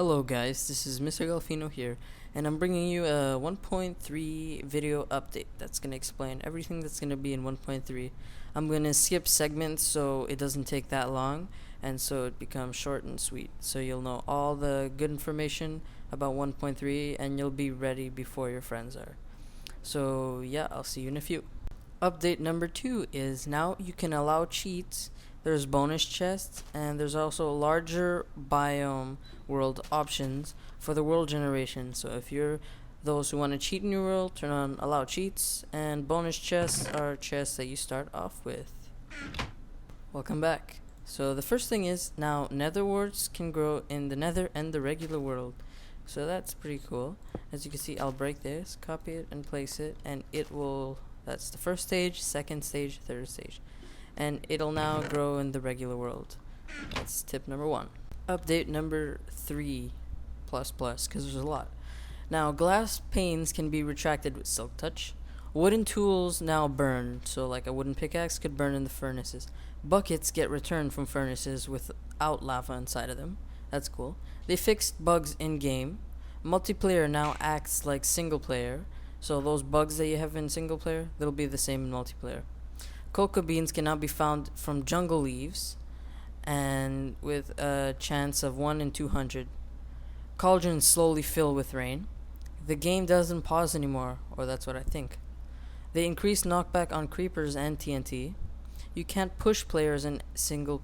Hello guys, this is Mr. Galfino here, and I'm bringing you a 1.3 video update that's going to explain everything that's going to be in 1.3. I'm going to skip segments so it doesn't take that long, and so it becomes short and sweet, so you'll know all the good information about 1.3 and you'll be ready before your friends are. So yeah, I'll see you in a few. Update number 2 is now you can allow cheats. There's bonus chests, and there's also larger biome world options for the world generation. So if you're those who want to cheat in your world, turn on allow cheats, and bonus chests are chests that you start off with. Welcome back. So the first thing is now nether warts can grow in the nether and the regular world. So that's pretty cool. As you can see, I'll break this, copy it, and place it, and it will. That's the first stage, second stage, third stage. And it'll now grow in the regular world. That's tip number 1. Update number 3 plus because there's a lot. Now glass panes can be retracted with silk touch. Wooden tools now burn, so like a wooden pickaxe could burn in the furnaces. Buckets get returned from furnaces without lava inside of them. That's cool. They fixed bugs in game. Multiplayer now acts like single player, so those bugs that you have in single player, they'll be the same in multiplayer. Cocoa beans can now be found from jungle leaves, and with a chance of 1 in 200. Cauldrons slowly fill with rain. The game doesn't pause anymore, or that's what I think. They increase knockback on creepers and TNT. You can't push players in single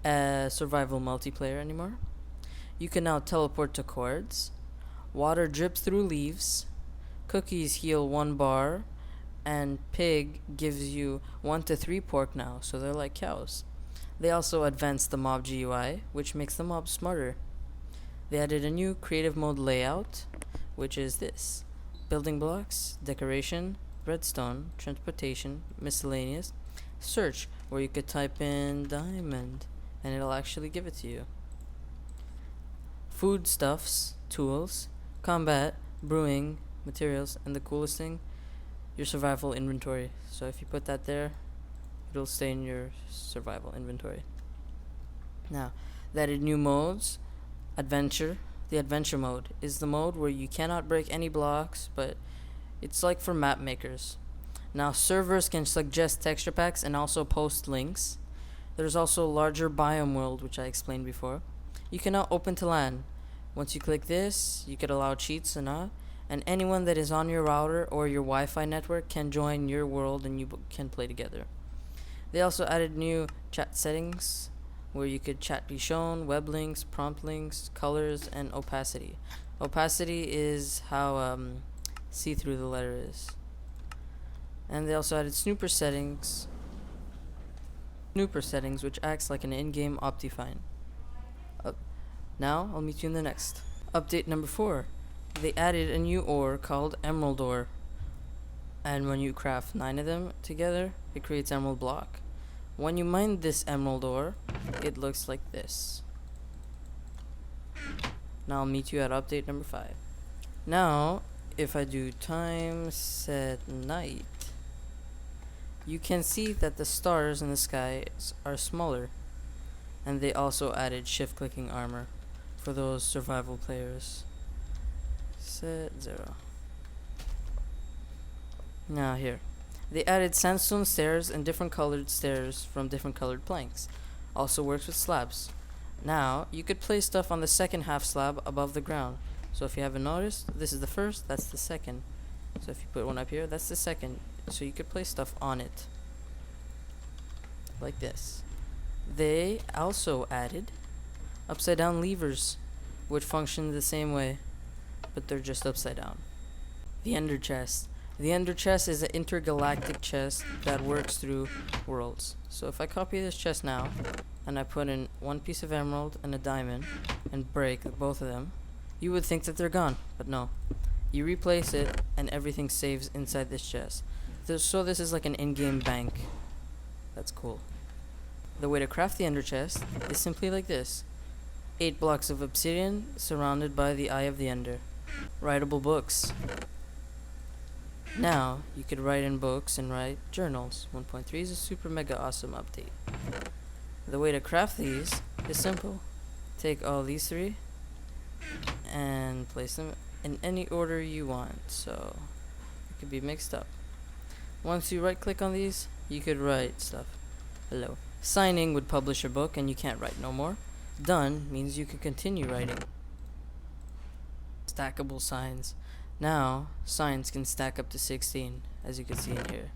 survival multiplayer anymore. You can now teleport to cords. Water drips through leaves. Cookies heal 1 bar. And pig gives you 1 to 3 pork now, so they're like cows. They also advanced the mob GUI, which makes the mob smarter. They added a new creative mode layout, which is this: building blocks, decoration, redstone, transportation, miscellaneous, search, where you could type in diamond and it'll actually give it to you. Foodstuffs, tools, combat, brewing, materials, and the coolest thing, your survival inventory. So if you put that there, it'll stay in your survival inventory. Now, they added new modes. Adventure. The adventure mode is the mode where you cannot break any blocks, but it's like for map makers. Now, servers can suggest texture packs and also post links. There's also larger biome world, which I explained before. You can now open to LAN. Once you click this, you could allow cheats or not, and anyone that is on your router or your Wi-Fi network can join your world and you can play together. They also added new chat settings where you could chat be shown, web links, prompt links, colors, and opacity. Opacity is how see-through the letter is. And they also added snooper settings, which acts like an in-game Optifine. Now I'll meet you in the next. Update number 4. They added a new ore called emerald ore, and when you craft 9 of them together, it creates emerald block. When you mine this emerald ore, it looks like this. Now I'll meet you at update number 5. Now, if I do time set night, you can see that the stars in the sky are smaller, and they also added shift clicking armor for those survival players. Set 0. Now here, they added sandstone stairs and different colored stairs from different colored planks. Also works with slabs. Now you could place stuff on the second half slab above the ground. So if you haven't noticed, this is the first, that's the second. So if you put one up here, that's the second. So you could place stuff on it like this. They also added upside down levers, which function the same way, but they're just upside down. The Ender Chest. The Ender Chest is an intergalactic chest that works through worlds. So if I copy this chest now, and I put in 1 piece of emerald and a diamond, and break both of them, you would think that they're gone, but no. You replace it, and everything saves inside this chest. So this is like an in-game bank. That's cool. The way to craft the Ender Chest is simply like this: 8 blocks of obsidian surrounded by the Eye of the Ender. Writable books. Now, you could write in books and write journals. 1.3 is a super mega awesome update. The way to craft these is simple. Take all these 3, and place them in any order you want, so it could be mixed up. Once you right click on these, you could write stuff. Hello. Signing would publish your book and you can't write no more. Done means you can continue writing. Stackable signs. Now, signs can stack up to 16, as you can see in here.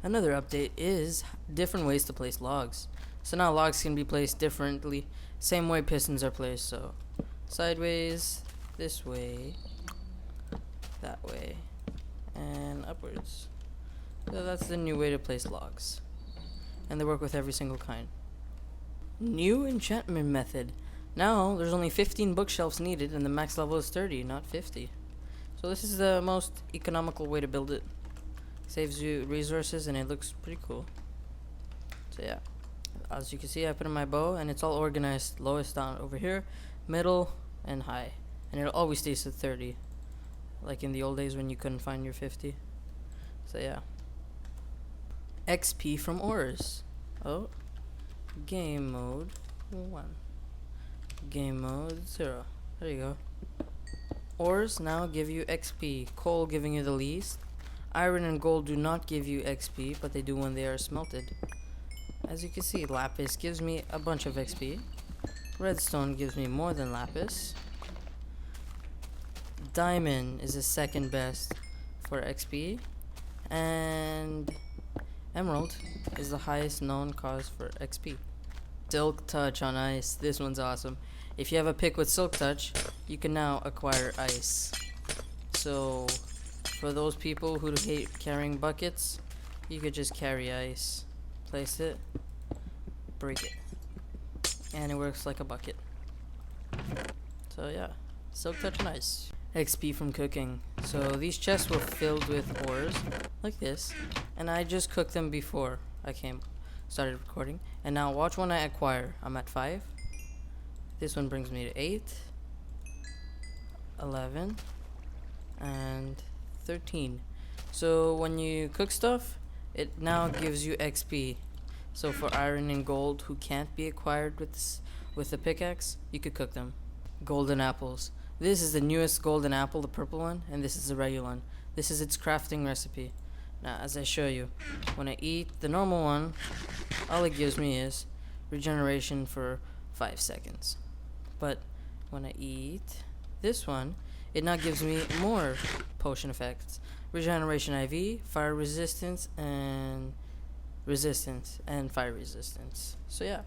Another update is different ways to place logs. So now logs can be placed differently, same way pistons are placed, so sideways, this way, that way, and upwards. So that's the new way to place logs. And they work with every single kind. New enchantment method. Now there's only 15 bookshelves needed and the max level is 30, not 50. So this is the most economical way to build it. Saves you resources and it looks pretty cool. So yeah, as you can see, I put in my bow and it's all organized lowest down over here, middle, and high. And it always stays at 30, like in the old days when you couldn't find your 50. So yeah. XP from ores. Oh, game mode 1, game mode 0. There you go. Ores now give you XP. Coal giving you the least. Iron and gold do not give you XP, but they do when they are smelted. As you can see, lapis gives me a bunch of XP. Redstone gives me more than lapis. Diamond is the second best for XP, and emerald is the highest known cause for XP. Silk touch on ice. This one's awesome. If you have a pick with silk touch, you can now acquire ice. So for those people who hate carrying buckets, you could just carry ice. Place it, break it, and it works like a bucket. So yeah, silk touch and ice. XP from cooking. So these chests were filled with ores like this, and I just cooked them before I started recording. And now watch when I acquire. I'm at 5. This one brings me to 8, 11, and 13. So when you cook stuff, it now gives you XP. So for iron and gold who can't be acquired with the pickaxe, you could cook them. Golden apples. This is the newest golden apple, the purple one, and this is the regular one. This is its crafting recipe. Now, as I show you, when I eat the normal one, all it gives me is regeneration for 5 seconds. But when I eat this one, it now gives me more potion effects. Regeneration IV, fire resistance, and fire resistance. So yeah,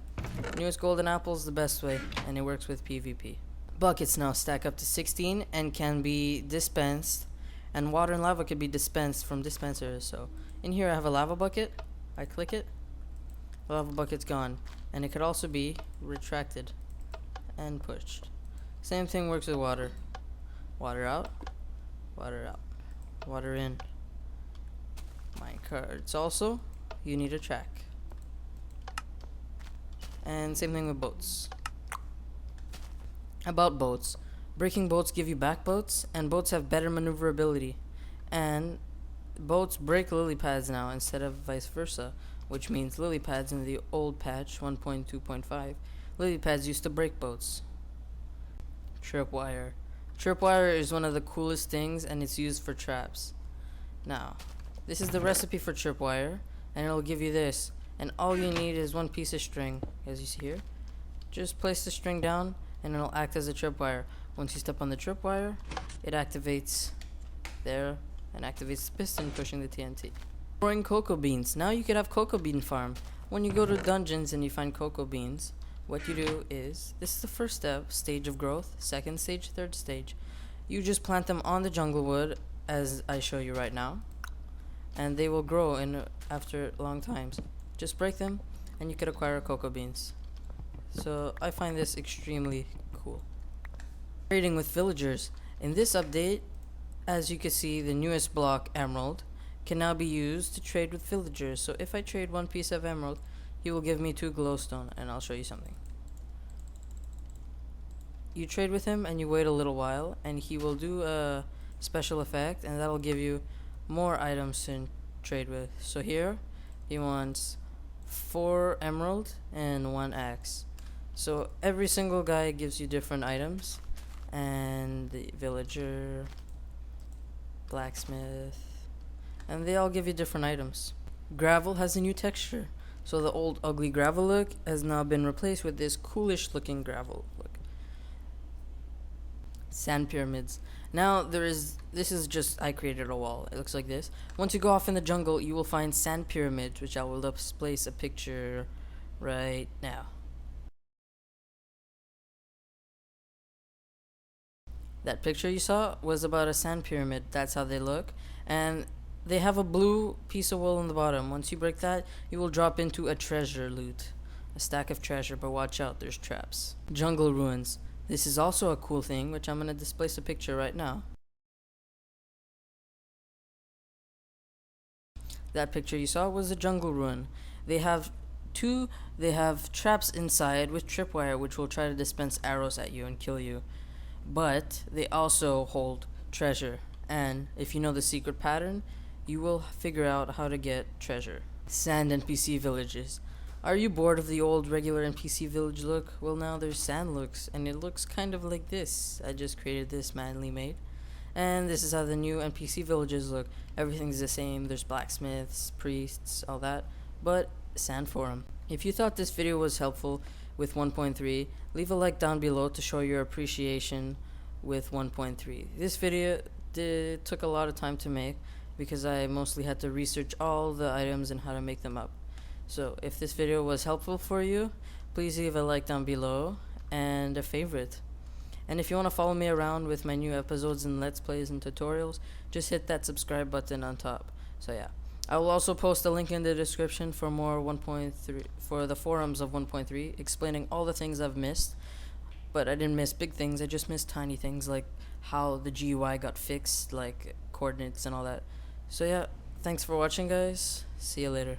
newest golden apple is the best way, and it works with PvP. Buckets now stack up to 16 and can be dispensed, and water and lava can be dispensed from dispensers. So in here I have a lava bucket. I click it, the lava bucket's gone, and it could also be retracted and pushed. Same thing works with water. Water out, water out, water in. Minecarts also, you need a track. And same thing with boats. About boats. Breaking boats give you back boats, and boats have better maneuverability. And boats break lily pads now instead of vice versa, which means lily pads in the old patch 1.2.5, lily pads used to break boats. Tripwire. Tripwire is one of the coolest things, and it's used for traps. Now, this is the recipe for tripwire, and it'll give you this. And all you need is one piece of string, as you see here. Just place the string down, and it'll act as a tripwire. Once you step on the tripwire, it activates there and activates the piston, pushing the TNT. Growing cocoa beans. Now you could have cocoa bean farm. When you go to dungeons and you find cocoa beans, what you do is, this is the first stage of growth, second stage, third stage. You just plant them on the jungle wood, as I show you right now, and they will grow after long times. Just break them, and you could acquire cocoa beans. So I find this extremely cool. Trading with villagers. In this update, as you can see, the newest block, emerald, can now be used to trade with villagers. So if I trade one piece of emerald, he will give me 2 glowstone, and I'll show you something. You trade with him and you wait a little while, and he will do a special effect, and that'll give you more items to trade with. So here he wants 4 emerald and 1 axe. So every single guy gives you different items, and the villager, blacksmith, and they all give you different items. Gravel has a new texture, so the old ugly gravel look has now been replaced with this coolish looking gravel look. Sand pyramids. Now this is just, I created a wall. It looks like this. Once you go off in the jungle, you will find sand pyramids, which I will place a picture right now. That picture you saw was about a sand pyramid. That's how they look. And they have a blue piece of wool on the bottom. Once you break that, you will drop into a treasure loot. A stack of treasure, but watch out, there's traps. Jungle ruins. This is also a cool thing, which I'm going to displace a picture right now. That picture you saw was a jungle ruin. They have traps inside with tripwire, which will try to dispense arrows at you and kill you. But they also hold treasure, and if you know the secret pattern, you will figure out how to get treasure. Sand NPC villages. Are you bored of the old regular NPC village look? Well, now there's sand looks, and it looks kind of like this. I just created this manually made. And this is how the new NPC villages look. Everything's the same. There's blacksmiths, priests, all that, but sand for 'em. If you thought this video was helpful with 1.3, leave a like down below to show your appreciation with 1.3. This video took a lot of time to make because I mostly had to research all the items and how to make them up. So if this video was helpful for you, please leave a like down below and a favorite. And if you want to follow me around with my new episodes and let's plays and tutorials, just hit that subscribe button on top. So yeah, I will also post a link in the description for more 1.3, for the forums of 1.3, explaining all the things I've missed. But I didn't miss big things, I just missed tiny things like how the GUI got fixed, like coordinates and all that. So yeah, thanks for watching guys, see you later.